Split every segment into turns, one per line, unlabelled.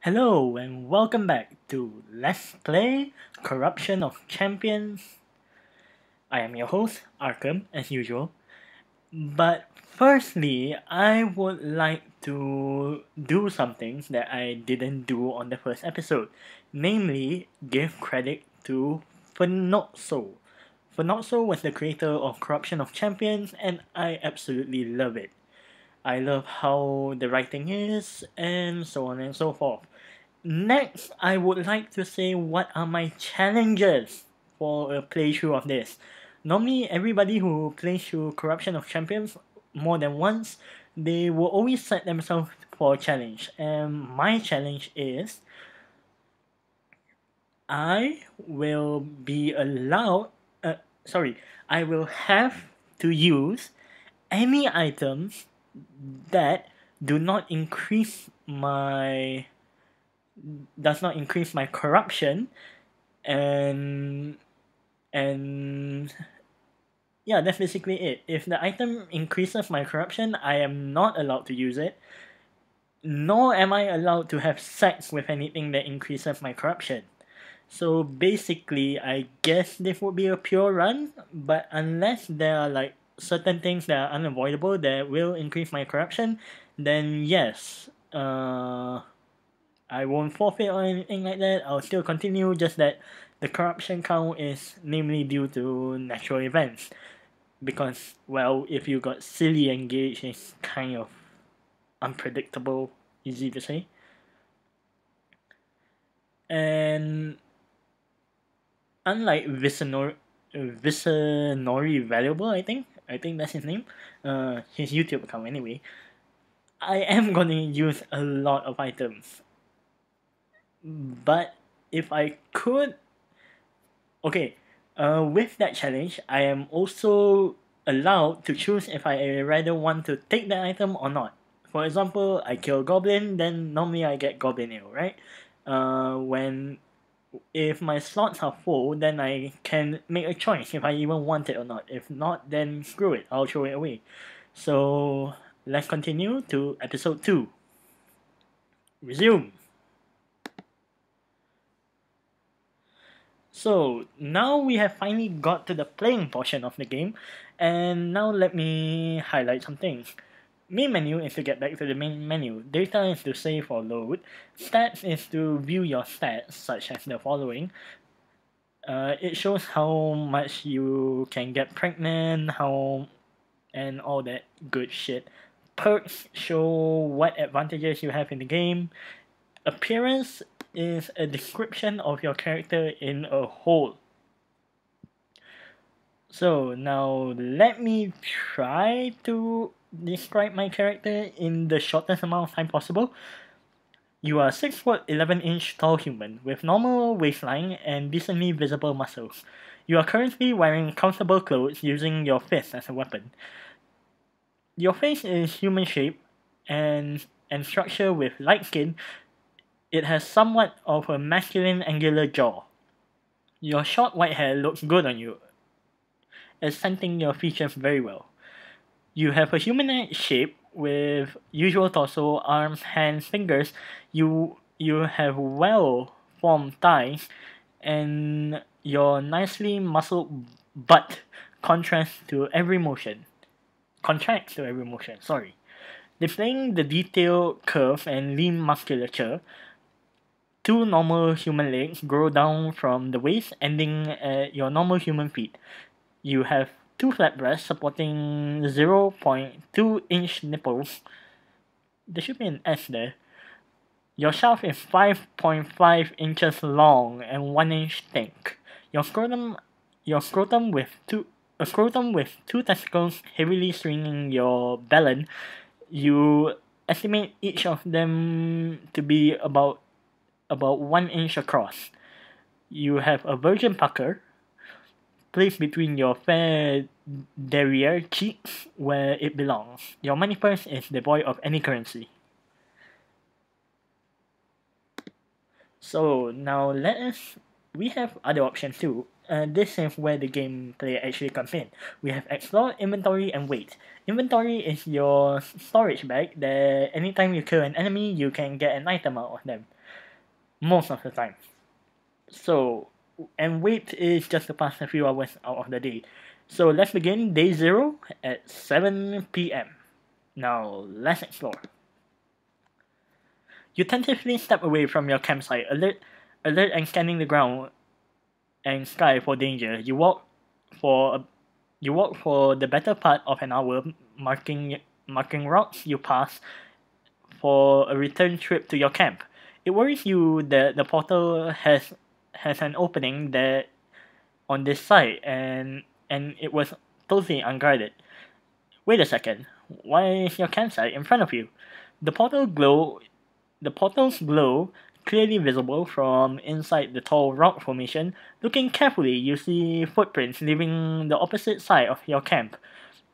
Hello and welcome back to Let's Play Corruption of Champions. I am your host, Arkham, as usual. But firstly, I would like to do something that I didn't do on the first episode. Namely, give credit to Fenotso. Fenotso was the creator of Corruption of Champions and I absolutely love it. I love how the writing is, and so on and so forth. Next, I would like to say what are my challenges for a playthrough of this. Normally, everybody who plays through Corruption of Champions more than once, they will always set themselves for a challenge. And my challenge is I will be allowed, I will have to use any items that do not increase my does not increase my corruption and and yeah, that's basically it. If the item increases my corruption, I am not allowed to use it, nor am I allowed to have sex with anything that increases my corruption. So basically, I guess this would be a pure run, but unless there are like certain things that are unavoidable that will increase my corruption, then yes, I won't forfeit or anything like that. I'll still continue, just that the corruption count is namely due to natural events. Because, well, if you got silly engaged, it's kind of unpredictable, easy to say. And unlike Visanori Valuable, I think that's his name, his YouTube account anyway, I am gonna use a lot of items. But if I could, okay, with that challenge, I am also allowed to choose if I rather want to take that item or not. For example, I kill Goblin, then normally I get Goblin Ale, right? When if my slots are full, then I can make a choice if I even want it or not. If not, then screw it, I'll throw it away. So let's continue to episode 2. Resume. So now we have finally got to the playing portion of the game, and now let me highlight some things. Main menu is to get back to the main menu, data is to save or load, stats is to view your stats, such as the following. It shows how much you can get pregnant, and all that good shit. Perks show what advantages you have in the game. Appearance is a description of your character in a whole. So now let me try to describe my character in the shortest amount of time possible. You are 6 foot 11 inch tall human with normal waistline and decently visible muscles. You are currently wearing comfortable clothes using your fist as a weapon. Your face is human shape and structure with light skin. It has somewhat of a masculine angular jaw. Your short white hair looks good on you, accenting your features very well. You have a humanoid shape with usual torso, arms, hands, fingers. You have well formed thighs, and your nicely muscled butt contracts to every motion. Sorry, displaying the detailed curve and lean musculature. Two normal human legs grow down from the waist, ending at your normal human feet. You have two flat breasts supporting 0.2-inch nipples. There should be an S there. Your shaft is 5.5 inches long and 1 inch thick. Your scrotum with two testicles heavily stringing your balance. You estimate each of them to be about 1 inch across. You have a virgin pucker placed between your fair derriere cheeks where it belongs. Your money purse is devoid of any currency. So now we have other options too. this is where the gameplay actually comes in. We have explore, inventory, and wait. Inventory is your storage bag that anytime you kill an enemy, you can get an item out of them. Most of the time. So, and wait is just to pass a few hours out of the day. So let's begin day 0 at 7 p.m. Now, let's explore. You tentatively step away from your campsite, alert and scanning the ground and sky for danger. You walk for the better part of an hour, marking rocks you pass for a return trip to your camp. It worries you that the portal has an opening that on this side and it was totally unguarded. Wait a second. Why is your campsite in front of you? The portal's glow clearly visible from inside the tall rock formation. Looking carefully, you see footprints leaving the opposite side of your camp,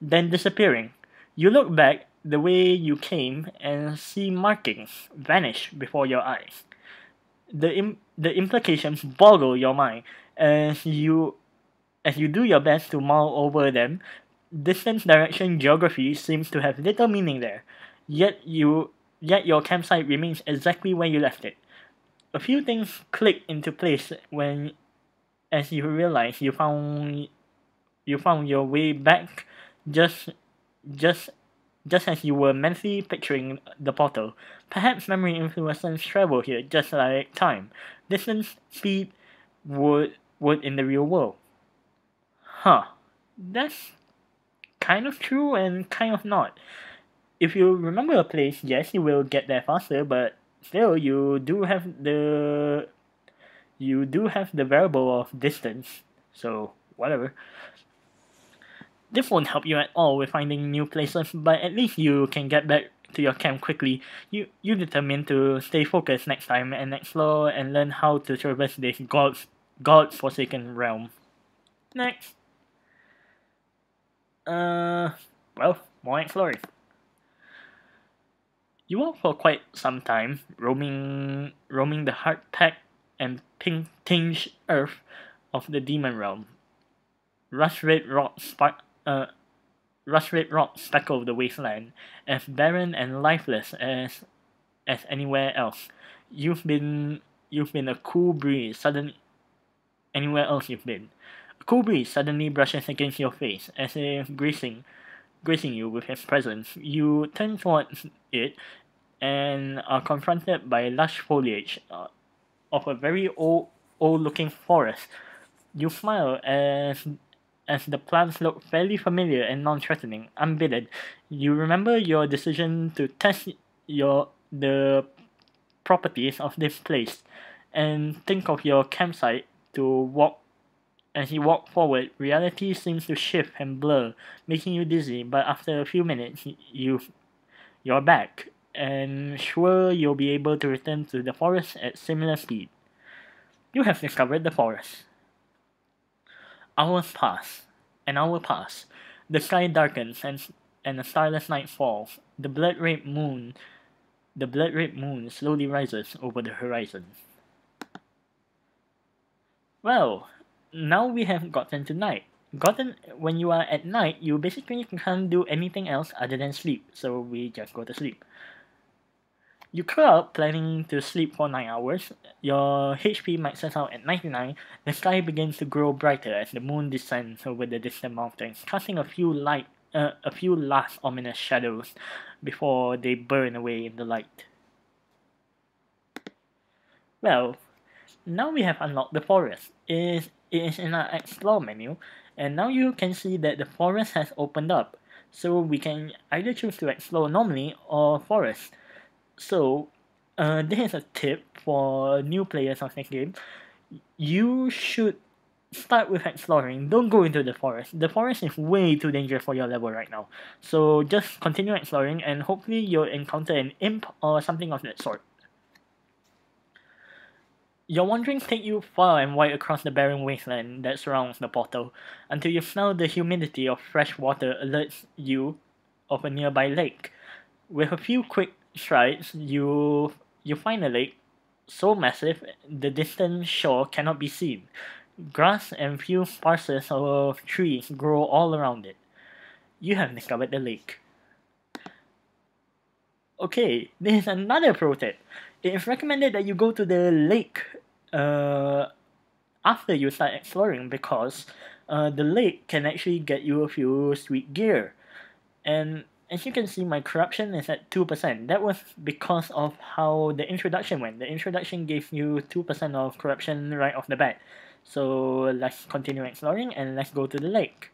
then disappearing. You look back the way you came and see markings vanish before your eyes. The implications boggle your mind as you do your best to mull over them. Distance, direction, geography seems to have little meaning there. Yet your campsite remains exactly where you left it. A few things click into place when as you realize you found your way back just just just as you were mentally picturing the portal. Perhaps memory influences travel here just like time. Distance, speed would in the real world. Huh. That's kind of true and kind of not. If you remember a place, yes, you will get there faster, but still you do have the variable of distance. So whatever. This won't help you at all with finding new places, but at least you can get back to your camp quickly. You determined to stay focused next time and explore and learn how to traverse this god-forsaken realm. Next. Well, more exploring. You walk for quite some time, roaming the hard-packed and pink-tinged earth of the demon realm. Rust-red rocks speckle the wasteland, as barren and lifeless as anywhere else. You've been a cool breeze sudden anywhere else you've been. A cool breeze suddenly brushes against your face, as if gracing you with its presence. You turn towards it and are confronted by lush foliage of a very old-looking forest. You smile as the plants look fairly familiar and non-threatening. Unbidden, you remember your decision to test the properties of this place, and think of your campsite to walk. As you walk forward, reality seems to shift and blur, making you dizzy. But after a few minutes, you're back, and sure you'll be able to return to the forest at similar speed. You have discovered the forest. Hours pass. An hour pass. The sky darkens and a starless night falls. The blood red moon slowly rises over the horizon. Well, now we have gotten to night. Gotten when you are at night, you basically can't do anything else other than sleep. So we just go to sleep. You curl up, planning to sleep for 9 hours. Your HP maxes out at 99. The sky begins to grow brighter as the moon descends over the distant mountains, casting a few last ominous shadows before they burn away in the light. Well, now we have unlocked the forest. It is in our explore menu, and now you can see that the forest has opened up. So we can either choose to explore normally or forest. So, this is a tip for new players of this game. You should start with exploring. Don't go into the forest. The forest is way too dangerous for your level right now. So just continue exploring and hopefully you'll encounter an imp or something of that sort. Your wanderings take you far and wide across the barren wasteland that surrounds the portal, until you smell the humidity of fresh water alerts you of a nearby lake. With a few quick strides, you find a lake so massive the distant shore cannot be seen. Grass and few parcels of trees grow all around it. You have discovered the lake. Okay, this is another pro tip. It is recommended that you go to the lake uh, after you start exploring because the lake can actually get you a few sweet gear. And as you can see, my corruption is at 2%. That was because of how the introduction went. The introduction gave you 2% of corruption right off the bat. So let's continue exploring and let's go to the lake.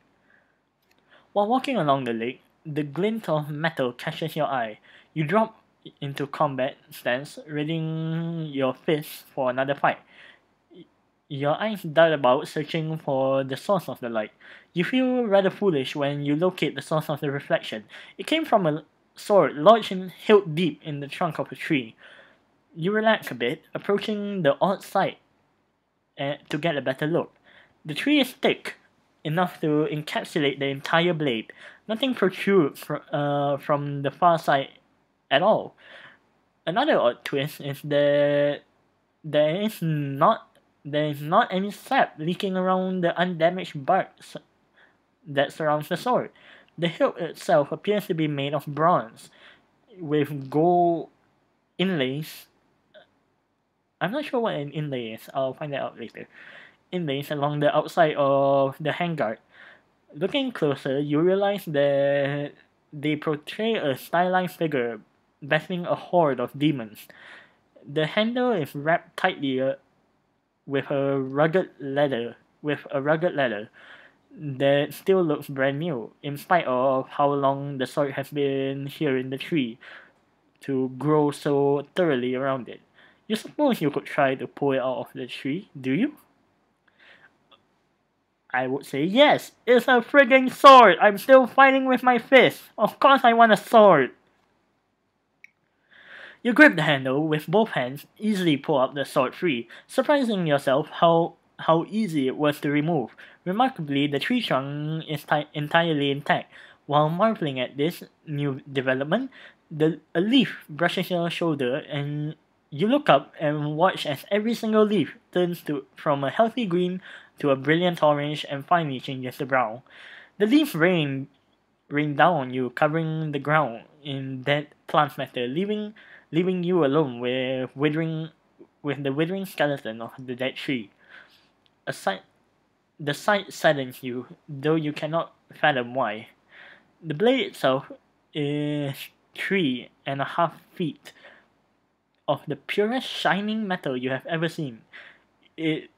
While walking along the lake, the glint of metal catches your eye. You drop into combat stance, readying your fist for another fight. Your eyes dart about, searching for the source of the light. You feel rather foolish when you locate the source of the reflection. It came from a sword lodged and hilt deep in the trunk of a tree. You relax a bit, approaching the odd side to get a better look. The tree is thick, enough to encapsulate the entire blade. Nothing protrudes from the far side at all. Another odd twist is that there is not any sap leaking around the undamaged bark that surrounds the sword. The hilt itself appears to be made of bronze, with gold inlays. I'm not sure what an inlay is, I'll find that out later. Inlays along the outside of the handguard. Looking closer, you realize that they portray a stylized figure battling a horde of demons. The handle is wrapped tightly with a rugged leather that still looks brand new, in spite of how long the sword has been here in the tree to grow so thoroughly around it. You suppose you could try to pull it out of the tree, do you? I would say yes. It's a frigging sword. I'm still fighting with my fist. Of course I want a sword. You grip the handle with both hands, easily pull up the sword free, surprising yourself how easy it was to remove. Remarkably, the tree trunk is entirely intact. While marveling at this new development, a leaf brushes your shoulder and you look up and watch as every single leaf turns from a healthy green to a brilliant orange and finally changes to brown. The leaf rain down on you, covering the ground in dead plant matter, leaving you alone with the withering skeleton of the dead tree. A sight The sight saddens you, though you cannot fathom why. The blade itself is 3.5 feet of the purest shining metal you have ever seen. It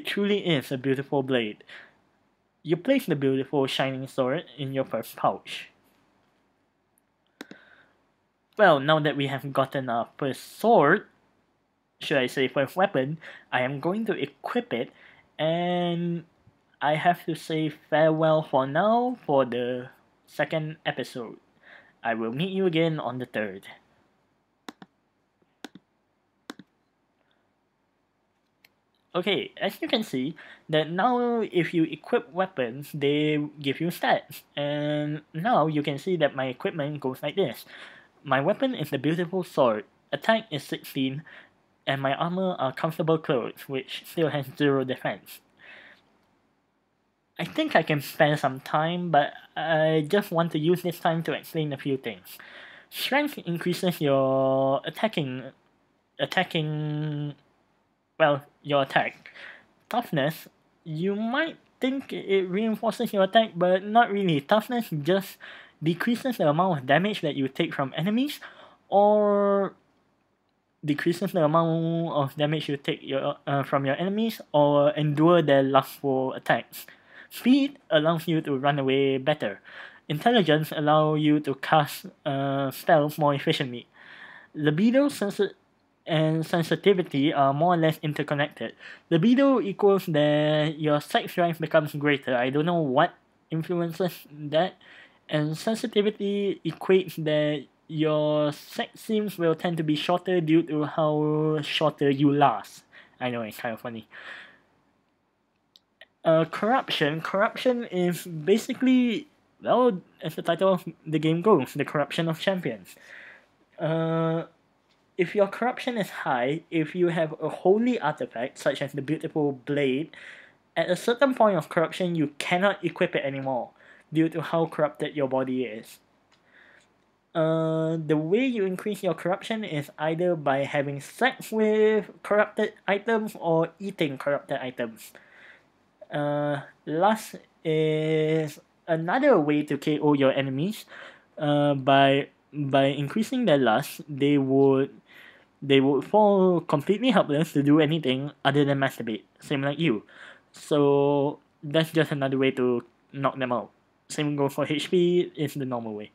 truly is a beautiful blade. You place the beautiful shining sword in your first pouch. Well, now that we have gotten our first sword, should I say first weapon, I am going to equip it, and I have to say farewell for now for the second episode. I will meet you again on the third. Okay, as you can see, that now if you equip weapons, they give you stats. And now you can see that my equipment goes like this. My weapon is the beautiful sword, attack is 16, and my armor are comfortable clothes, which still has 0 defense. I think I can spend some time, but I just want to use this time to explain a few things. Strength increases your your attack. Toughness, you might think it reinforces your attack, but not really. Toughness just decreases the amount of damage that you take from enemies, or decreases the amount of damage you take from your enemies, or endure their lustful attacks. Speed allows you to run away better. Intelligence allows you to cast spells more efficiently. Libido and sensitivity are more or less interconnected. Libido equals that your sex drive becomes greater. I don't know what influences that. And sensitivity equates that your sex scenes will tend to be shorter due to how shorter you last. I know, it's kind of funny. Corruption is basically, well, as the title of the game goes, the corruption of champions. if your corruption is high, if you have a holy artifact such as the beautiful blade, at a certain point of corruption you cannot equip it anymore due to how corrupted your body is. The way you increase your corruption is either by having sex with corrupted items or eating corrupted items. Lust is another way to KO your enemies. By increasing their lust, they would fall completely helpless to do anything other than masturbate, same like you. So that's just another way to knock them out. Same goes for HP, it's the normal way.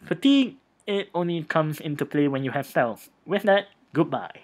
Fatigue, it only comes into play when you have stealth. With that, goodbye.